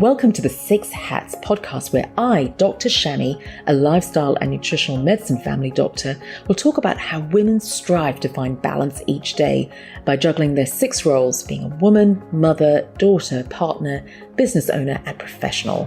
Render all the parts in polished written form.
Welcome to the Six Hats podcast, where I, Dr. Shami, a lifestyle and nutritional medicine family doctor, will talk about how women strive to find balance each day by juggling their six roles, being a woman, mother, daughter, partner, business owner, and professional.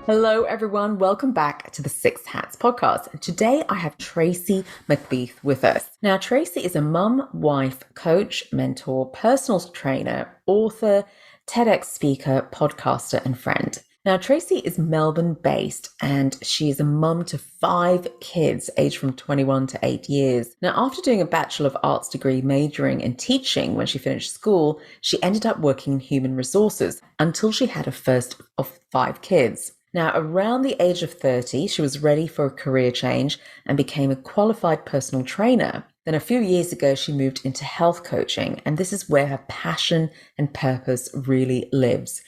Hello, everyone. Welcome back to the Six Hats podcast. And today I have Tracey Mcbeath with us. Now, Tracey is a mum, wife, coach, mentor, personal trainer, author, Tedx speaker, podcaster, and friend. Now, Tracey is Melbourne-based and she is a mum to 5 kids aged from 21 to 8 years. Now, after doing a Bachelor of Arts degree majoring in teaching when she finished school, she ended up working in human resources until she had her first of 5 kids. Now, around the age of 30, she was ready for a career change and became a qualified personal trainer. Then a few years ago, she moved into health coaching, and this is where her passion and purpose really lives.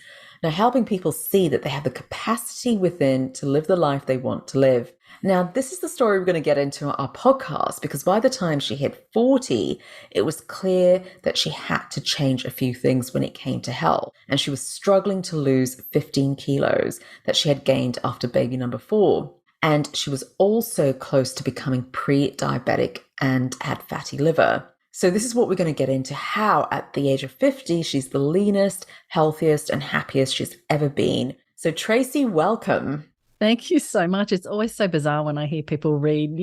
Now, helping people see that they have the capacity within to live the life they want to live. Now, this is the story we're going to get into our podcast, because by the time she hit 40, it was clear that she had to change a few things when it came to health. And she was struggling to lose 15 kilos that she had gained after baby number 4. And she was also close to becoming pre-diabetic and had fatty liver. So this is what we're going to get into, how at the age of 50, she's the leanest, healthiest, and happiest she's ever been. So Tracey, welcome. Thank you so much. It's always so bizarre when I hear people read,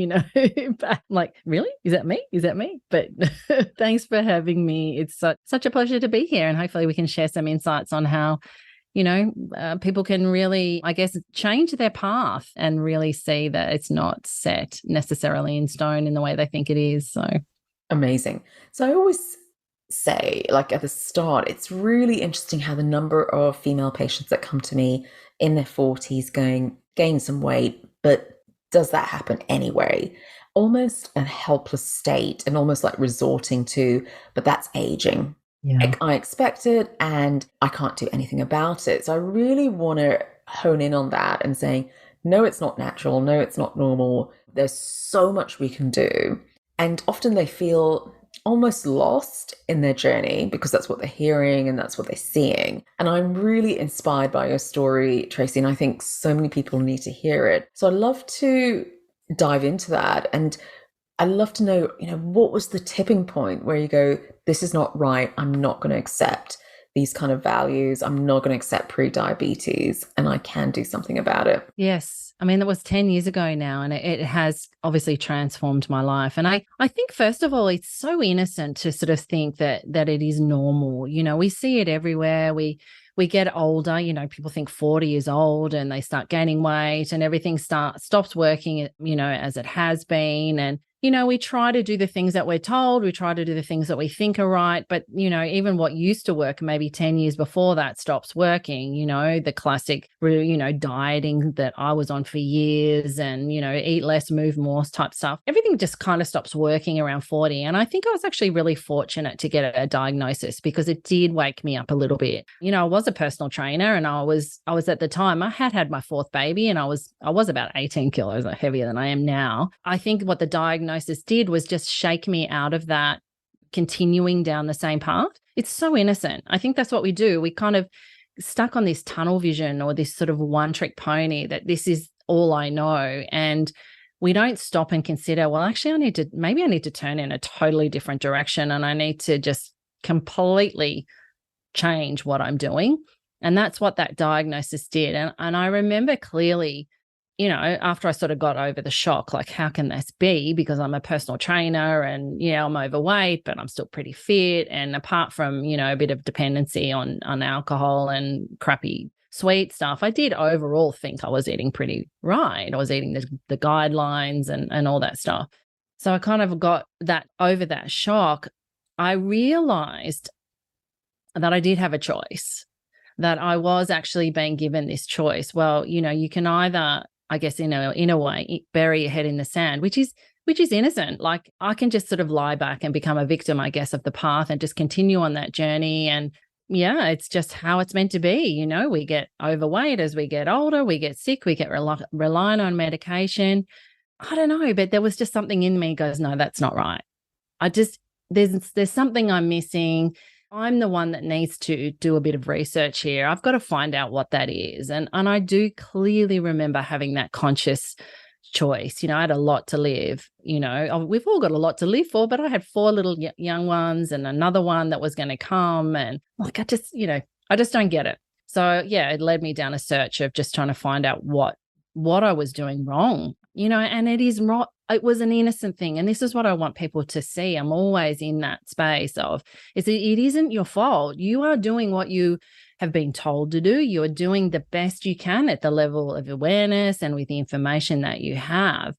back. I'm like, really? Is that me? Is that me? But thanks for having me. It's such a pleasure to be here. And hopefully we can share some insights on how, people can really, I guess, change their path and really see that it's not set necessarily in stone in the way they think it is. So amazing. So I always say, like at the start, it's really interesting how the number of female patients that come to me in their 40s gain some weight, but does that happen anyway? Almost a helpless state and almost like resorting to, but that's aging. Yeah. I expect it and I can't do anything about it. So I really want to hone in on that and saying, no, it's not natural. No, it's not normal. There's so much we can do. And often they feel almost lost in their journey because that's what they're hearing and that's what they're seeing. And I'm really inspired by your story, Tracey, and I think so many people need to hear it. So I'd love to dive into that. And I'd love to know, what was the tipping point where you go, this is not right. I'm not going to accept these kind of values. I'm not going to accept pre-diabetes and I can do something about it. Yes. I mean, that was 10 years ago now, and it has obviously transformed my life. And I think, first of all, it's so innocent to sort of think that it is normal. We see it everywhere. We get older, people think 40 is old and they start gaining weight and everything stops working, as it has been. And we try to do the things that we're told. We try to do the things that we think are right. But, even what used to work maybe 10 years before that stops working, the classic, dieting that I was on for years and, eat less, move more type stuff. Everything just kind of stops working around 40. And I think I was actually really fortunate to get a diagnosis because it did wake me up a little bit. I was a personal trainer and I was at the time, I had my 4th baby and I was about 18 kilos heavier than I am now. I think what the diagnosis did was just shake me out of that continuing down the same path. It's so innocent. I think that's what we do. We kind of stuck on this tunnel vision or this sort of one-trick pony that this is all I know. And we don't stop and consider, well, actually, I need to turn in a totally different direction and I need to just completely change what I'm doing. And that's what that diagnosis did. And I remember clearly, after I sort of got over the shock, like, how can this be? Because I'm a personal trainer and, I'm overweight, but I'm still pretty fit. And apart from, a bit of dependency on alcohol and crappy sweet stuff, I did overall think I was eating pretty right. I was eating the guidelines and all that stuff. So I kind of got that over that shock. I realized that I did have a choice, that I was actually being given this choice. Well, you can either, I guess, in a way, bury your head in the sand, which is innocent. Like, I can just sort of lie back and become a victim, I guess, of the path and just continue on that journey. And yeah, it's just how it's meant to be. We get overweight as we get older, we get sick, we get reliant on medication. I don't know, but there was just something in me goes, no, that's not right. There's something I'm missing. I'm the one that needs to do a bit of research here. I've got to find out what that is. And I do clearly remember having that conscious choice. I had a lot to live. We've all got a lot to live for, but I had 4 little young ones and another one that was going to come. And like, I just don't get it. So yeah, it led me down a search of just trying to find out what I was doing wrong, and it is not, it was an innocent thing. And this is what I want people to see. I'm always in that space of, it isn't your fault. You are doing what you have been told to do. You are doing the best you can at the level of awareness and with the information that you have.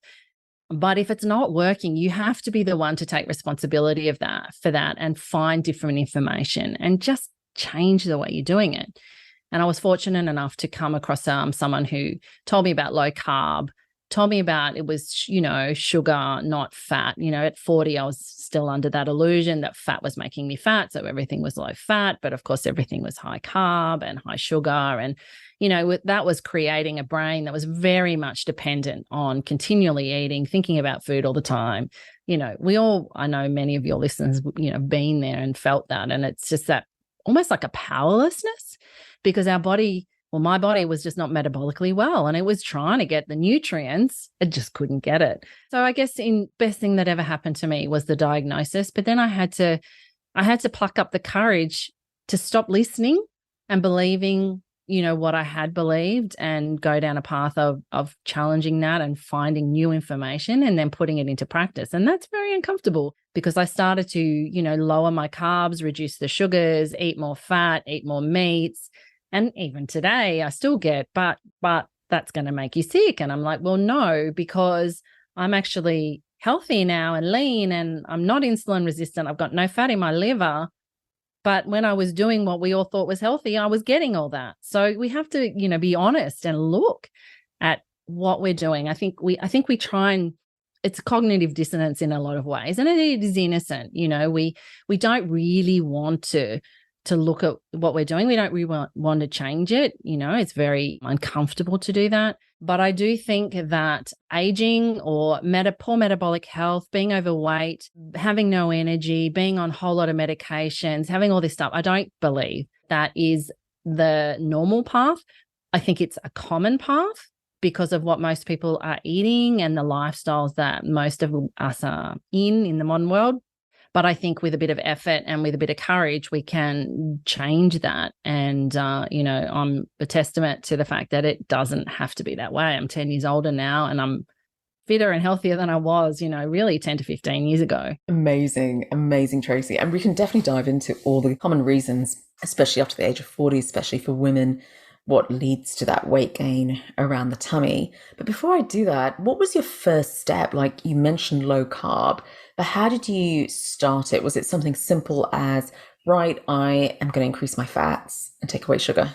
But if it's not working, you have to be the one to take responsibility for that and find different information and just change the way you're doing it. And I was fortunate enough to come across someone who told me about low carb, told me about it was, sugar, not fat. At 40, I was still under that illusion that fat was making me fat. So everything was low fat, but of course, everything was high carb and high sugar. And, that was creating a brain that was very much dependent on continually eating, thinking about food all the time. I know many of your listeners, been there and felt that. And it's just that almost like a powerlessness, because our body, my body was just not metabolically well, and it was trying to get the nutrients. It just couldn't get it. So I guess the best thing that ever happened to me was the diagnosis. But then I had to pluck up the courage to stop listening and believing, what I had believed, and go down a path of challenging that and finding new information and then putting it into practice. And that's very uncomfortable, because I started to, lower my carbs, reduce the sugars, eat more fat, eat more meats. And even today I still get, but that's going to make you sick. And I'm like, well, no, because I'm actually healthy now and lean, and I'm not insulin resistant. I've got no fat in my liver. But when I was doing what we all thought was healthy, I was getting all that. So we have to, be honest and look at what we're doing. I think we try and, it's cognitive dissonance in a lot of ways, and it is innocent. We don't really want to look at what we're doing. We don't really want to change it. It's very uncomfortable to do that. But I do think that aging or poor metabolic health, being overweight, having no energy, being on a whole lot of medications, having all this stuff, I don't believe that is the normal path. I think it's a common path because of what most people are eating and the lifestyles that most of us are in the modern world. But I think with a bit of effort and with a bit of courage, we can change that. And, I'm a testament to the fact that it doesn't have to be that way. I'm 10 years older now, and I'm fitter and healthier than I was, really 10 to 15 years ago. Amazing, amazing, Tracey. And we can definitely dive into all the common reasons, especially after the age of 40, especially for women, what leads to that weight gain around the tummy. But before I do that, what was your first step? Like you mentioned low carb, but how did you start it? Was it something simple as, right, I am going to increase my fats and take away sugar?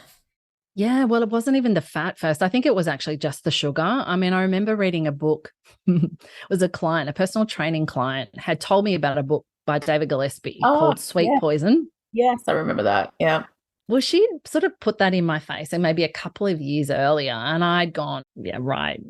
Yeah, well, it wasn't even the fat first. I think it was actually just the sugar. I mean, I remember reading a book. It was a personal training client, had told me about a book by David Gillespie called Sweet Poison. Yes, I remember that. Yeah. Well, she sort of put that in my face, and maybe a couple of years earlier, and I'd gone, yeah, right,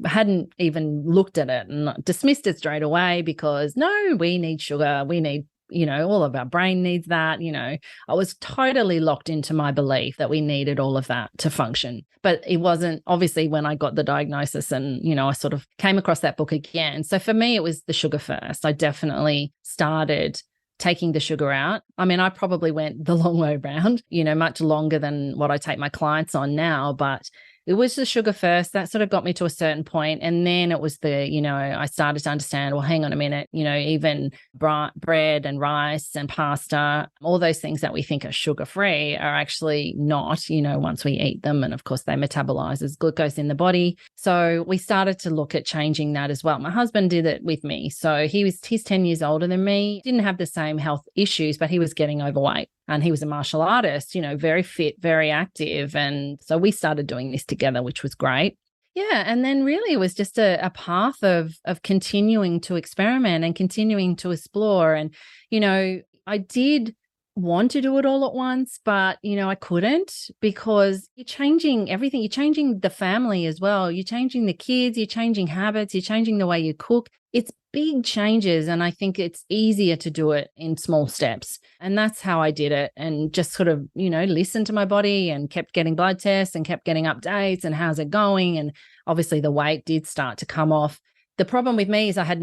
hadn't even looked at it and dismissed it straight away because, no, we need sugar, we need, all of our brain needs that, I was totally locked into my belief that we needed all of that to function. But it wasn't, obviously, when I got the diagnosis and, I sort of came across that book again. So for me, it was the sugar first. I definitely started taking the sugar out. I mean, I probably went the long way around, much longer than what I take my clients on now, but it was the sugar first. That sort of got me to a certain point. And then it was I started to understand, well, hang on a minute, even bread and rice and pasta, all those things that we think are sugar-free are actually not, once we eat them. And of course, they metabolize as glucose in the body. So we started to look at changing that as well. My husband did it with me. So he's 10 years older than me, didn't have the same health issues, but he was getting overweight. And he was a martial artist, very fit, very active. And so we started doing this together, which was great. Yeah. And then really it was just a path of continuing to experiment and continuing to explore. And, I did want to do it all at once, but, I couldn't, because you're changing everything. You're changing the family as well. You're changing the kids, you're changing habits, you're changing the way you cook. It's big changes. And I think it's easier to do it in small steps. And that's how I did it, and just sort of, listened to my body and kept getting blood tests and kept getting updates and how's it going. And obviously the weight did start to come off. The problem with me is I had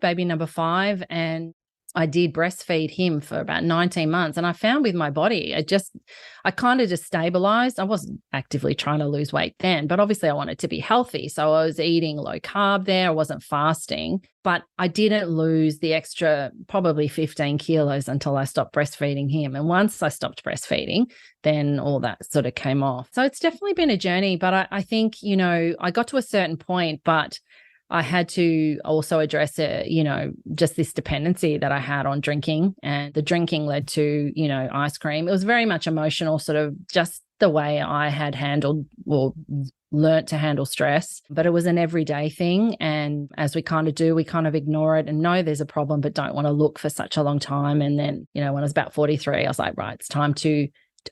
baby number five, and I did breastfeed him for about 19 months. And I found with my body, I kind of just stabilized. I wasn't actively trying to lose weight then, but obviously I wanted to be healthy. So I was eating low carb there. I wasn't fasting, but I didn't lose the extra probably 15 kilos until I stopped breastfeeding him. And once I stopped breastfeeding, then all that sort of came off. So it's definitely been a journey, but I think, I got to a certain point, but I had to also address it, just this dependency that I had on drinking, and the drinking led to, ice cream. It was very much emotional, sort of just the way I had handled or learnt to handle stress, but it was an everyday thing. And as we kind of do, we kind of ignore it and know there's a problem, but don't want to look for such a long time. And then, when I was about 43, I was like, right, it's time to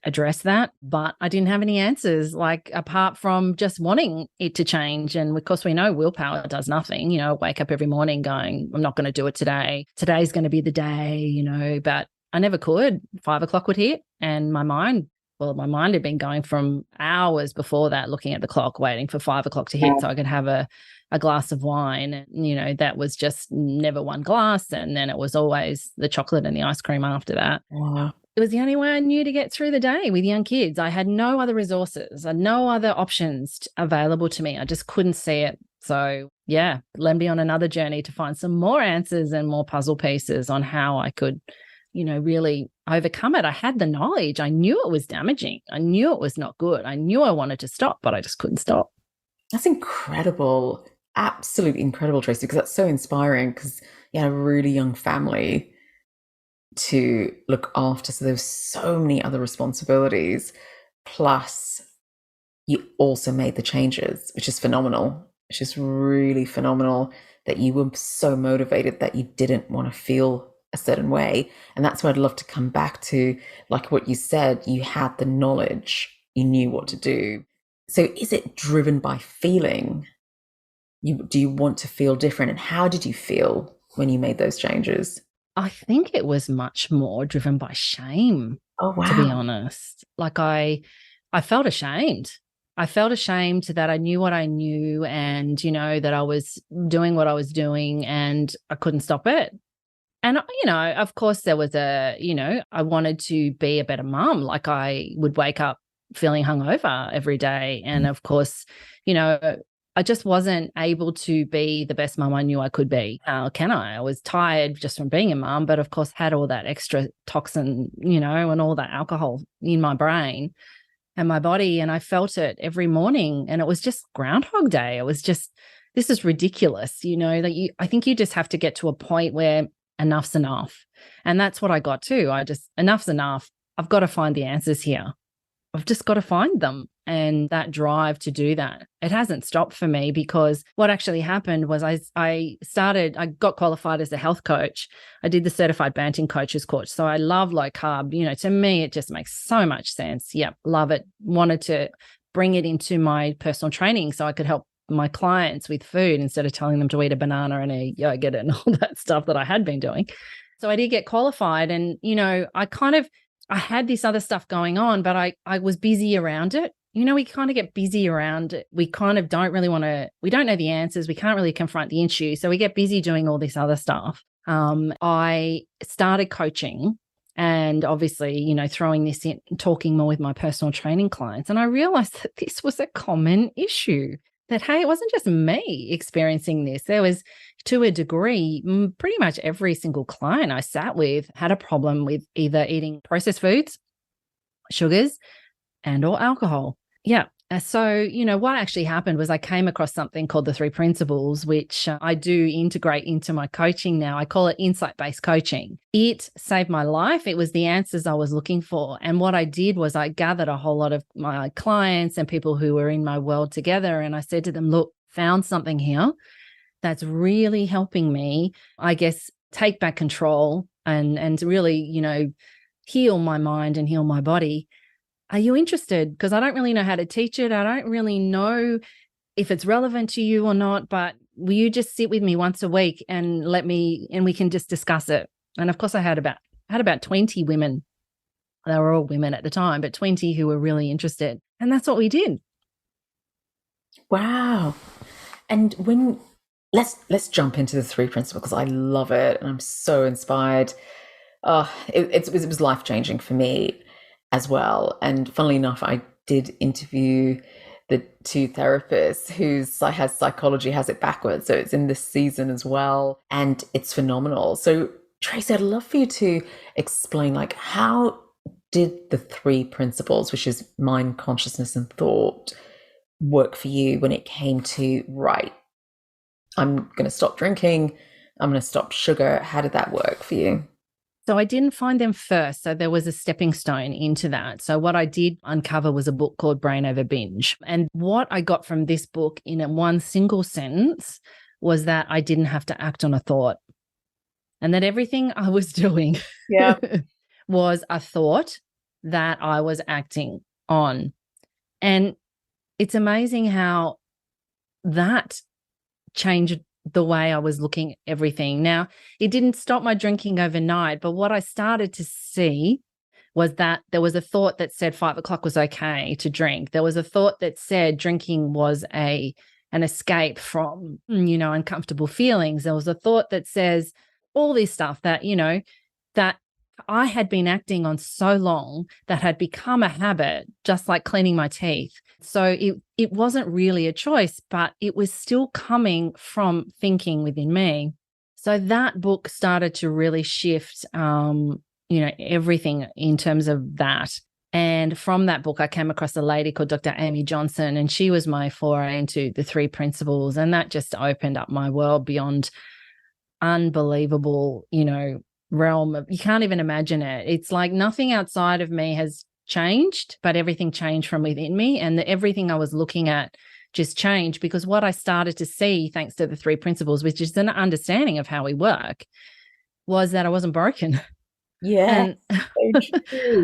address that. But I didn't have any answers, like apart from just wanting it to change. And of course we know willpower does nothing. Wake up every morning going, I'm not going to do it today. Today's going to be the day, but I never could. 5 o'clock would hit and my mind had been going from hours before that, looking at the clock, waiting for 5 o'clock to hit so I could have a glass of wine. And, that was just never one glass. And then it was always the chocolate and the ice cream after that. Wow. It was the only way I knew to get through the day with young kids. I had no other resources, no other options available to me. I just couldn't see it. So yeah, led me on another journey to find some more answers and more puzzle pieces on how I could, really overcome it. I had the knowledge. I knew it was damaging. I knew it was not good. I knew I wanted to stop, but I just couldn't stop. That's incredible. Absolutely incredible, Tracey, because that's so inspiring, because you had a really young family to look after. So there's so many other responsibilities. Plus, you also made the changes, which is phenomenal. It's just really phenomenal that you were so motivated that you didn't want to feel a certain way. And that's what I'd love to come back to. Like what you said, you had the knowledge, you knew what to do. So is it driven by feeling? Do you want to feel different? And how did you feel when you made those changes? I think it was much more driven by shame. Oh, wow. To be honest. Like I felt ashamed. I felt ashamed that I knew what I knew, and, that I was doing what I was doing and I couldn't stop it. And, of course there was I wanted to be a better mum. Like I would wake up feeling hungover every day. And of course, I just wasn't able to be the best mum I knew I could be. How can I? I was tired just from being a mum, but of course had all that extra toxin, and all that alcohol in my brain and my body. And I felt it every morning, and it was just Groundhog Day. It was just, this is ridiculous. I think you just have to get to a point where enough's enough. And that's what I got to. Enough's enough. I've got to find the answers here. I've just got to find them. And that drive to do that, it hasn't stopped for me, because what actually happened was I got qualified as a health coach. I did the certified Banting coaches course. So I love low carb. To me, it just makes so much sense. Yep. Love it. Wanted to bring it into my personal training so I could help my clients with food instead of telling them to eat a banana and a yogurt and all that stuff that I had been doing. So I did get qualified, and, I had this other stuff going on, but I was busy around it. We kind of get busy around it. We kind of don't really we don't know the answers. We can't really confront the issue. So we get busy doing all this other stuff. I started coaching, and obviously, throwing this in, talking more with my personal training clients. And I realized that this was a common issue. That, hey, it wasn't just me experiencing this. There was, to a degree, pretty much every single client I sat with had a problem with either eating processed foods, sugars, and or alcohol. Yeah. So, what actually happened was I came across something called the 3 principles, which I do integrate into my coaching now. I call it insight-based coaching. It saved my life. It was the answers I was looking for. And what I did was I gathered a whole lot of my clients and people who were in my world together. And I said to them, look, found something here that's really helping me, I guess, take back control and really, heal my mind and heal my body. Are you interested? Because I don't really know how to teach it. I don't really know if it's relevant to you or not, but will you just sit with me once a week and we can just discuss it? And of course I had about 20 women. They were all women at the time, but 20 who were really interested. And that's what we did. Wow. And let's jump into the three principles because I love it and I'm so inspired. It was life-changing for me as well. And funnily enough, I did interview the two therapists whose psychology has it backwards. So it's in this season as well. And it's phenomenal. So Tracey, I'd love for you to explain, like, how did the three principles, which is mind, consciousness, and thought, work for you when it came to, right, I'm going to stop drinking, I'm going to stop sugar? How did that work for you? So I didn't find them first. So there was a stepping stone into that. So what I did uncover was a book called Brain Over Binge. And what I got from this book in one single sentence was that I didn't have to act on a thought, and that everything I was doing was a thought that I was acting on. And it's amazing how that changed the way I was looking at everything. Now, it didn't stop my drinking overnight, but what I started to see was that there was a thought that said 5 o'clock was okay to drink. There was a thought that said drinking was an escape from, uncomfortable feelings. There was a thought that says all this stuff that, that I had been acting on so long that had become a habit, just like cleaning my teeth. So it wasn't really a choice, but it was still coming from thinking within me. So that book started to really shift, everything in terms of that. And from that book, I came across a lady called Dr. Amy Johnson, and she was my foray into the three principles. And that just opened up my world beyond unbelievable, realm of, you can't even imagine it. It's like nothing outside of me has changed, but everything changed from within me, and everything I was looking at just changed, because what I started to see, thanks to the three principles, which is an understanding of how we work, was that I wasn't broken. Yeah.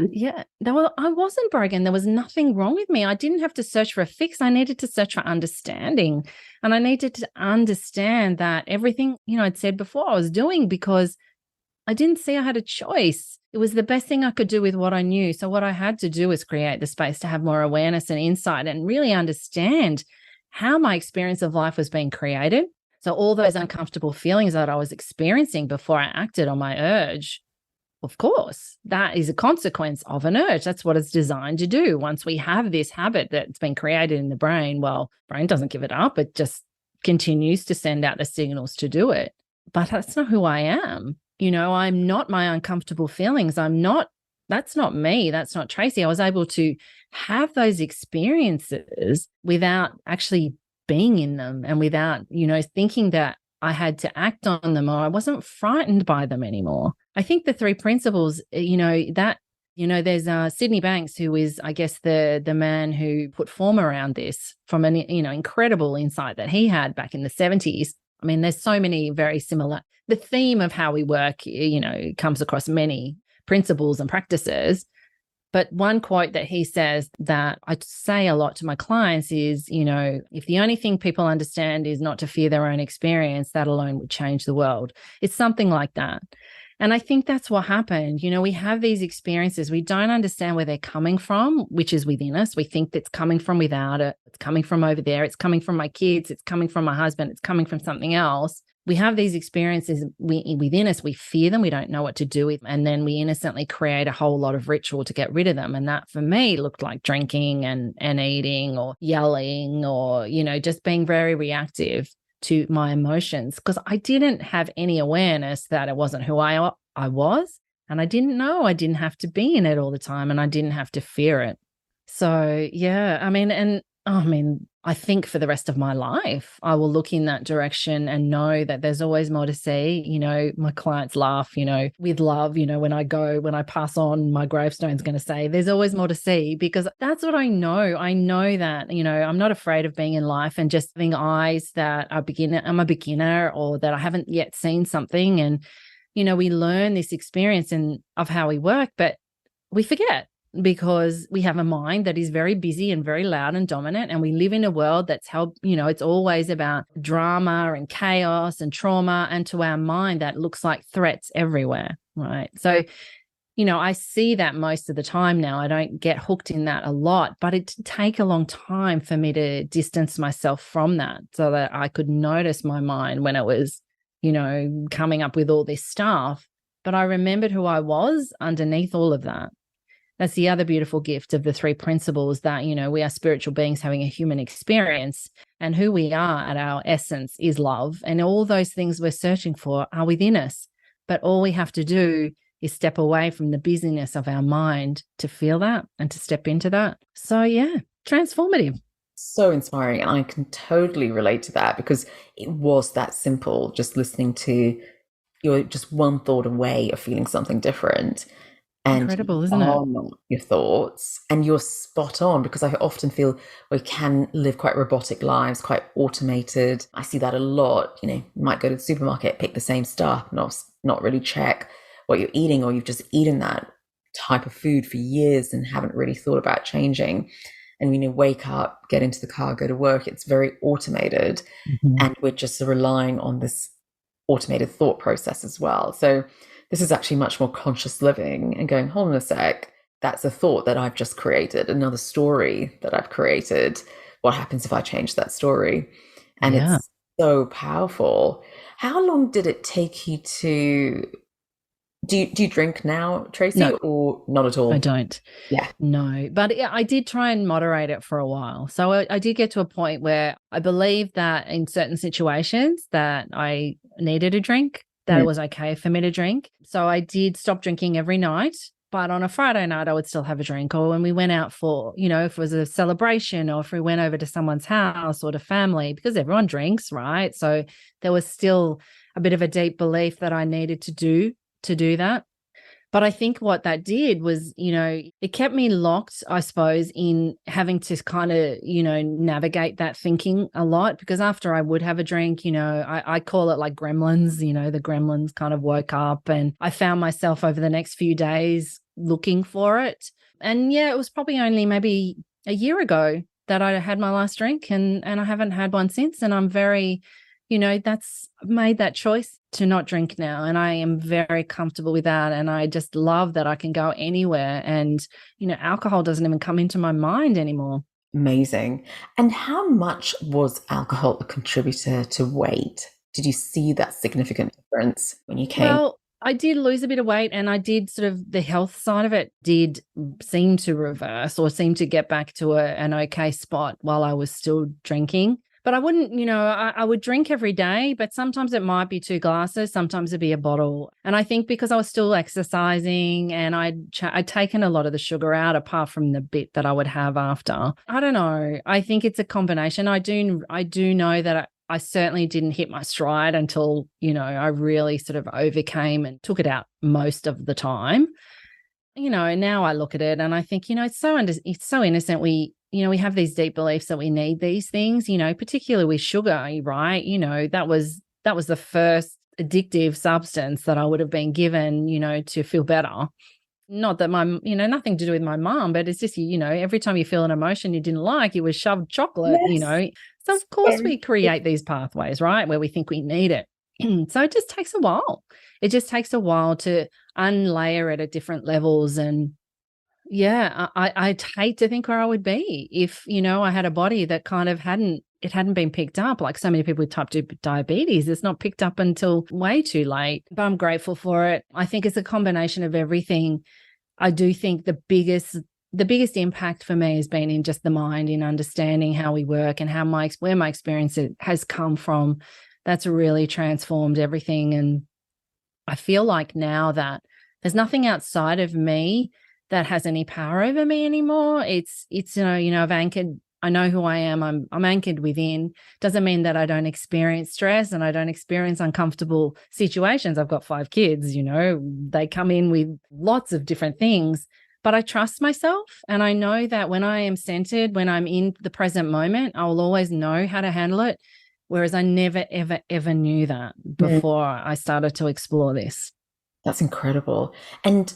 Yeah, I wasn't broken. There was nothing wrong with me. I didn't have to search for a fix. I needed to search for understanding. And I needed to understand that everything, I'd said before I was doing, because I didn't see I had a choice. It was the best thing I could do with what I knew. So what I had to do was create the space to have more awareness and insight and really understand how my experience of life was being created. So all those uncomfortable feelings that I was experiencing before I acted on my urge, of course, that is a consequence of an urge. That's what it's designed to do. Once we have this habit that's been created in the brain, well, brain doesn't give it up. It just continues to send out the signals to do it. But that's not who I am. I'm not my uncomfortable feelings. That's not me. That's not Tracey. I was able to have those experiences without actually being in them, and without, thinking that I had to act on them, or I wasn't frightened by them anymore. I think the three principles, there's Sydney Banks, who is, I guess, the man who put form around this from an, incredible insight that he had back in the 70s. I mean, there's so many very similar. The theme of how we work, comes across many principles and practices. But one quote that he says that I say a lot to my clients is, if the only thing people understand is not to fear their own experience, that alone would change the world. It's something like that. And I think that's what happened. We have these experiences. We don't understand where they're coming from, which is within us. We think that's coming from without it. It's coming from over there. It's coming from my kids. It's coming from my husband. It's coming from something else. We have these experiences within us. We fear them. We don't know what to do with them. And then we innocently create a whole lot of ritual to get rid of them. And that for me looked like drinking and eating or yelling or, just being very reactive to my emotions, because I didn't have any awareness that it wasn't who I was. And I didn't know I didn't have to be in it all the time, and I didn't have to fear it. So, yeah, I think for the rest of my life, I will look in that direction and know that there's always more to see. My clients laugh, with love, when I pass on, my gravestone's going to say, there's always more to see, because that's what I know. I know that, I'm not afraid of being in life and just having eyes that I'm a beginner, or that I haven't yet seen something. And, we learn this experience of how we work, but we forget. because we have a mind that is very busy and very loud and dominant. And we live in a world that's it's always about drama and chaos and trauma. And to our mind, that looks like threats everywhere. Right. So, I see that most of the time now. I don't get hooked in that a lot, but it did take a long time for me to distance myself from that so that I could notice my mind when it was, coming up with all this stuff. But I remembered who I was underneath all of that. That's the other beautiful gift of the three principles that, we are spiritual beings having a human experience, and who we are at our essence is love. And all those things we're searching for are within us. But all we have to do is step away from the busyness of our mind to feel that and to step into that. So yeah, transformative. So inspiring. And I can totally relate to that because it was that simple, just listening to you're just one thought away of feeling something different. And incredible, you isn't it? are not your thoughts, and you're spot on, because I often feel we can live quite robotic lives, quite automated. I see that a lot. You might go to the supermarket, pick the same stuff, not really check what you're eating, or you've just eaten that type of food for years and haven't really thought about changing. And when you wake up, get into the car, go to work, it's very automated. And we're just relying on this automated thought process as well. So this is actually much more conscious living and going, hold on a sec, that's a thought that I've just created, another story that I've created. What happens if I change that story? And it's so powerful. How long did it take you to do you drink now, Tracey, No, or not at all? I don't. Yeah. No, but I did try and moderate it for a while. So I did get to a point where I believed that in certain situations that I needed a drink, that it was okay for me to drink. So I did stop drinking every night. But on a Friday night, I would still have a drink. Or when we went out for, if it was a celebration, or if we went over to someone's house or to family, because everyone drinks, right? So there was still a bit of a deep belief that I needed to do that. But I think what that did was, it kept me locked, I suppose, in having to kind of, navigate that thinking a lot, because after I would have a drink, I call it like gremlins, the gremlins kind of woke up, and I found myself over the next few days looking for it. And yeah, it was probably only maybe a year ago that I had my last drink, and I haven't had one since. And I'm very, that's made that choice to not drink now. And I am very comfortable with that. And I just love that I can go anywhere and, alcohol doesn't even come into my mind anymore. Amazing. And how much was alcohol a contributor to weight? Did you see that significant difference when you came? Well, I did lose a bit of weight, and I did sort of, the health side of it did seem to reverse or seem to get back to an okay spot while I was still drinking. But I wouldn't, I would drink every day, but sometimes it might be 2 glasses, sometimes it'd be a bottle. And I think because I was still exercising and I'd taken a lot of the sugar out, apart from the bit that I would have after. I don't know. I think it's a combination. I do know that I certainly didn't hit my stride until, I really sort of overcame and took it out most of the time. Now I look at it and I think, it's so innocent. We have these deep beliefs that we need these things, particularly with sugar, right? That was the first addictive substance that I would have been given, to feel better. Not that nothing to do with my mom, but it's just, every time you feel an emotion you didn't like, you was shoved chocolate, Yes. So of course we create these pathways, right, where we think we need it. So it just takes a while. It just takes a while to unlayer it at different levels. And yeah, I'd hate to think where I would be if, I had a body that kind of hadn't been picked up. Like so many people with type 2 diabetes, it's not picked up until way too late. But I'm grateful for it. I think it's a combination of everything. I do think the biggest impact for me has been in just the mind, in understanding how we work and where my experience has come from. That's really transformed everything. And I feel like now that there's nothing outside of me that has any power over me anymore. It's I've anchored. I know who I am. I'm anchored within. Doesn't mean that I don't experience stress and I don't experience uncomfortable situations. I've got 5 kids, they come in with lots of different things, but I trust myself. And I know that when I am centered, when I'm in the present moment, I will always know how to handle it. Whereas I never, ever, ever knew that before I started to explore this. That's incredible. And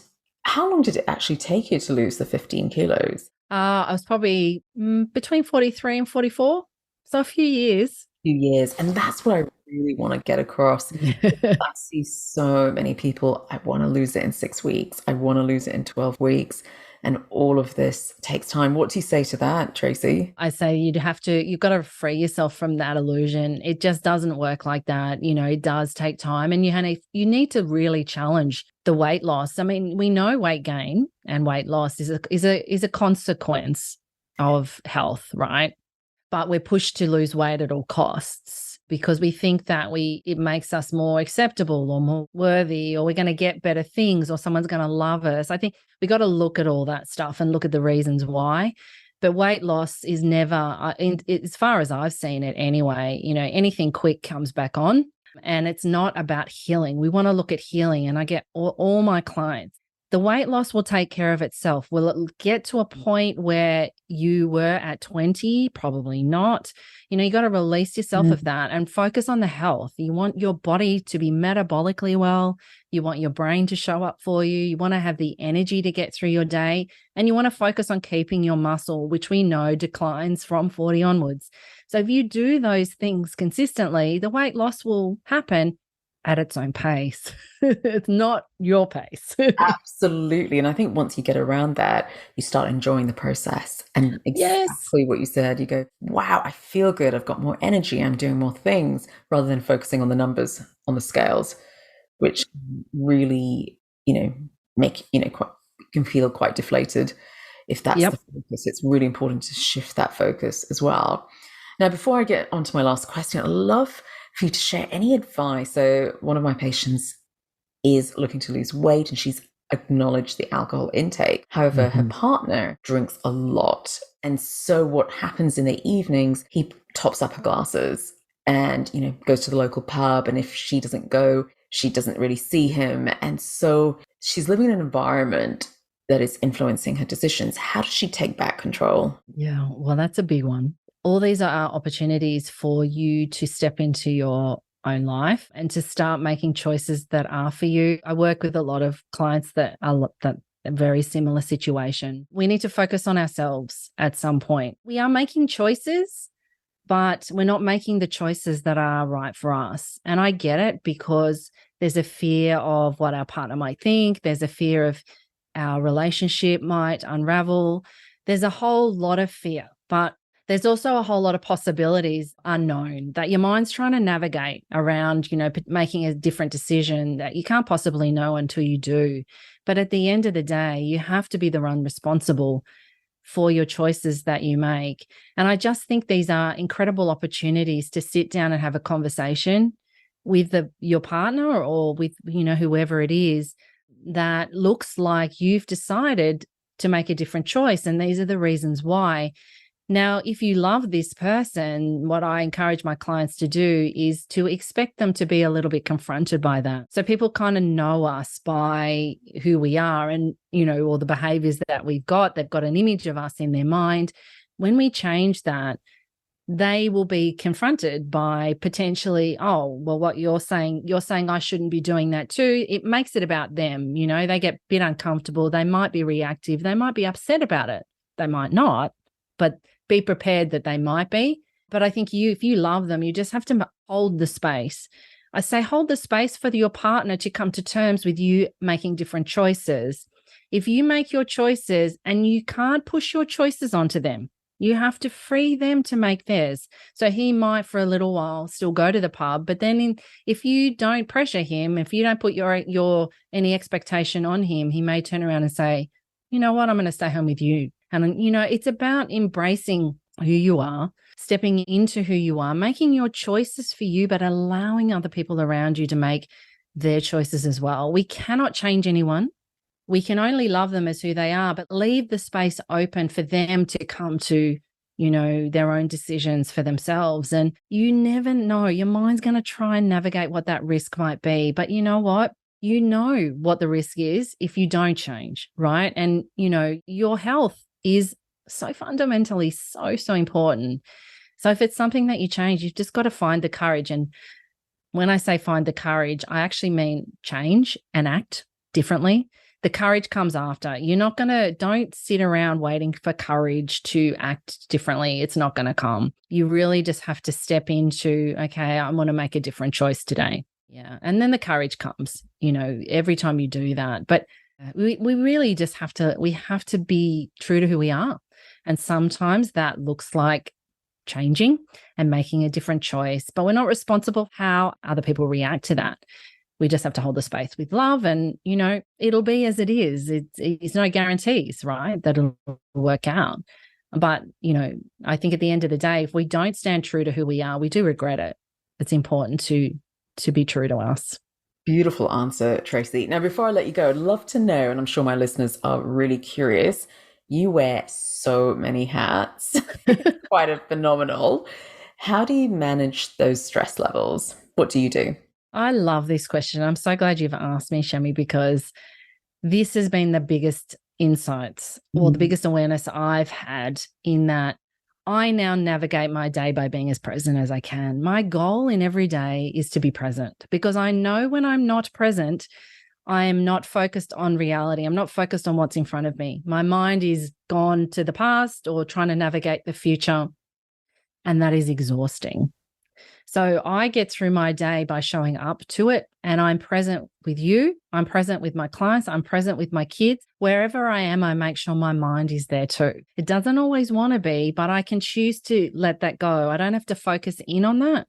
How long did it actually take you to lose the 15 kilos? I was probably between 43 and 44. So a few years. Few years. And that's what I really want to get across. I see so many people, I want to lose it in 6 weeks. I want to lose it in 12 weeks. And all of this takes time. What do you say to that, Tracey? I say you've got to free yourself from that illusion. It just doesn't work like that. It does take time, and you need to really challenge the weight loss. I mean, we know weight gain and weight loss is a consequence of health, right? But we're pushed to lose weight at all costs because we think that it makes us more acceptable or more worthy, or we're going to get better things, or someone's going to love us. I think we got to look at all that stuff and look at the reasons why. But weight loss is never, as far as I've seen it anyway, anything quick comes back on, and it's not about healing. We want to look at healing. And I get all my clients, the weight loss will take care of itself. Will it get to a point where you were at 20? Probably not. You got to release yourself of that and focus on the health. You want your body to be metabolically well. You want your brain to show up for you. You want to have the energy to get through your day. And you want to focus on keeping your muscle, which we know declines from 40 onwards. So if you do those things consistently, the weight loss will happen at its own pace. It's not your pace. Absolutely. And I think once you get around that, you start enjoying the process. And exactly what you said, you go, wow, I feel good. I've got more energy. I'm doing more things, rather than focusing on the numbers on the scales, which really, make, can feel quite deflated if that's the focus. It's really important to shift that focus as well. Now, before I get on to my last question, I'd love for you to share any advice. So one of my patients is looking to lose weight, and she's acknowledged the alcohol intake. However, her partner drinks a lot. And so what happens in the evenings, he tops up her glasses and, goes to the local pub. And if she doesn't go, she doesn't really see him. And so she's living in an environment that is influencing her decisions. How does she take back control? Yeah, well, that's a big one. All these are opportunities for you to step into your own life and to start making choices that are for you. I work with a lot of clients that are a very similar situation. We need to focus on ourselves at some point. We are making choices, but we're not making the choices that are right for us. And I get it, because there's a fear of what our partner might think. There's a fear of our relationship might unravel. There's a whole lot of fear, but there's also a whole lot of possibilities unknown that your mind's trying to navigate around, making a different decision that you can't possibly know until you do. But at the end of the day, you have to be the one responsible for your choices that you make. And I just think these are incredible opportunities to sit down and have a conversation with your partner or with, whoever it is that looks like you've decided to make a different choice. And these are the reasons why. Now, if you love this person, what I encourage my clients to do is to expect them to be a little bit confronted by that. So people kind of know us by who we are and, or the behaviors that we've got. They've got an image of us in their mind. When we change that, they will be confronted by potentially, oh, well, what you're saying I shouldn't be doing that too. It makes it about them. They get a bit uncomfortable. They might be reactive. They might be upset about it. They might not, but be prepared that they might be. But I think if you love them, you just have to hold the space. I say hold the space for your partner to come to terms with you making different choices. If you make your choices and you can't push your choices onto them, you have to free them to make theirs. So he might for a little while still go to the pub, but then if you don't pressure him, if you don't put your any expectation on him, he may turn around and say, you know what, I'm going to stay home with you. And, it's about embracing who you are, stepping into who you are, making your choices for you, but allowing other people around you to make their choices as well. We cannot change anyone. We can only love them as who they are, but leave the space open for them to come to, their own decisions for themselves. And you never know, your mind's going to try and navigate what that risk might be. But you know what? You know what the risk is if you don't change, right? And, your health is so fundamentally so important. So if it's something that you change, you've just got to find the courage. And when I say find the courage, I actually mean change and act differently. The courage comes after. Don't sit around waiting for courage to act differently. It's not going to come. You really just have to step into, okay, I want to make a different choice today. Yeah. And then the courage comes, every time you do that. But we really just have to be true to who we are. And sometimes that looks like changing and making a different choice, but we're not responsible for how other people react to that. We just have to hold the space with love and, it'll be as it is. It's no guarantees, right, that it'll work out. But, I think at the end of the day, if we don't stand true to who we are, we do regret it. It's important to be true to us. Beautiful answer, Tracey. Now, before I let you go, I'd love to know, and I'm sure my listeners are really curious, you wear so many hats, quite phenomenal. How do you manage those stress levels? What do you do? I love this question. I'm so glad you've asked me, Shami, because this has been the biggest insights or the biggest awareness I've had in that I now navigate my day by being as present as I can. My goal in every day is to be present because I know when I'm not present, I am not focused on reality. I'm not focused on what's in front of me. My mind is gone to the past or trying to navigate the future, and that is exhausting. So I get through my day by showing up to it, and I'm present with you. I'm present with my clients. I'm present with my kids. Wherever I am, I make sure my mind is there too. It doesn't always want to be, but I can choose to let that go. I don't have to focus in on that.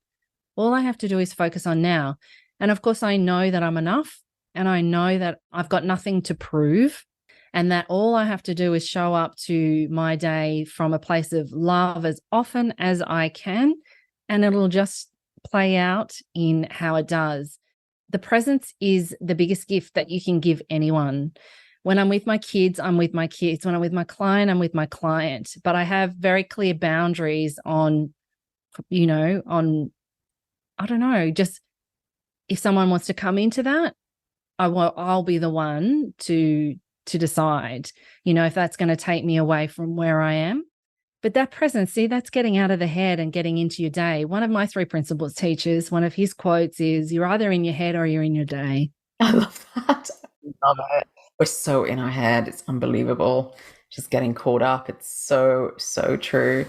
All I have to do is focus on now. And of course, I know that I'm enough, and I know that I've got nothing to prove, and that all I have to do is show up to my day from a place of love as often as I can, and it'll just play out in how it does. The presence is the biggest gift that you can give anyone. When I'm with my kids, I'm with my kids. When I'm with my client, I'm with my client. But I have very clear boundaries on, I don't know, just if someone wants to come into that, I'll be the one to decide, if that's going to take me away from where I am. But that presence, see, that's getting out of the head and getting into your day. One of my 3 principles teachers, one of his quotes is, you're either in your head or you're in your day. I love that. I love it. We're so in our head. It's unbelievable. Just getting caught up. It's so, so true.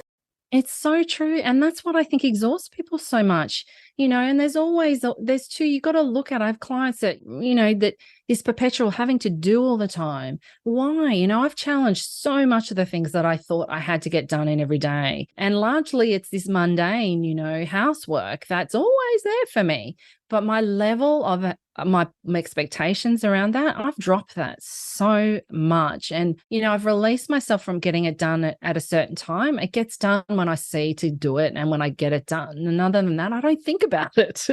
It's so true. And that's what I think exhausts people so much, and there's two, you got to look at. I have clients that, that this perpetual having to do all the time. Why? I've challenged so much of the things that I thought I had to get done in every day. And largely it's this mundane, housework that's always there for me. But my level of my expectations around that, I've dropped that so much. And, I've released myself from getting it done at a certain time. It gets done when I see to do it and when I get it done. And other than that, I don't think about it.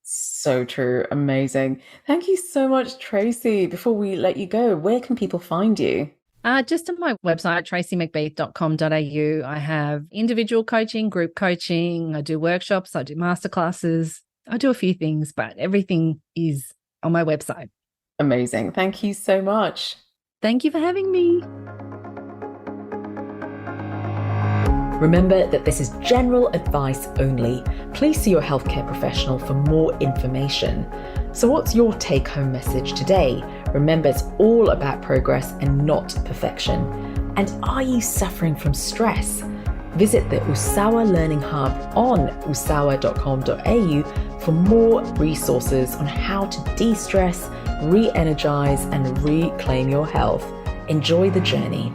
So true. Amazing. Thank you so much, Tracey. Before we let you go, where can people find you? Just on my website, traceymcbeath.com.au. I have individual coaching, group coaching. I do workshops. I do masterclasses. I do a few things, but everything is on my website. Amazing. Thank you so much. Thank you for having me. Remember that this is general advice only. Please see your healthcare professional for more information. So what's your take-home message today? Remember, it's all about progress and not perfection. And are you suffering from stress? Visit the Usawa Learning Hub on usawa.com.au for more resources on how to de-stress, re-energize, and reclaim your health. Enjoy the journey.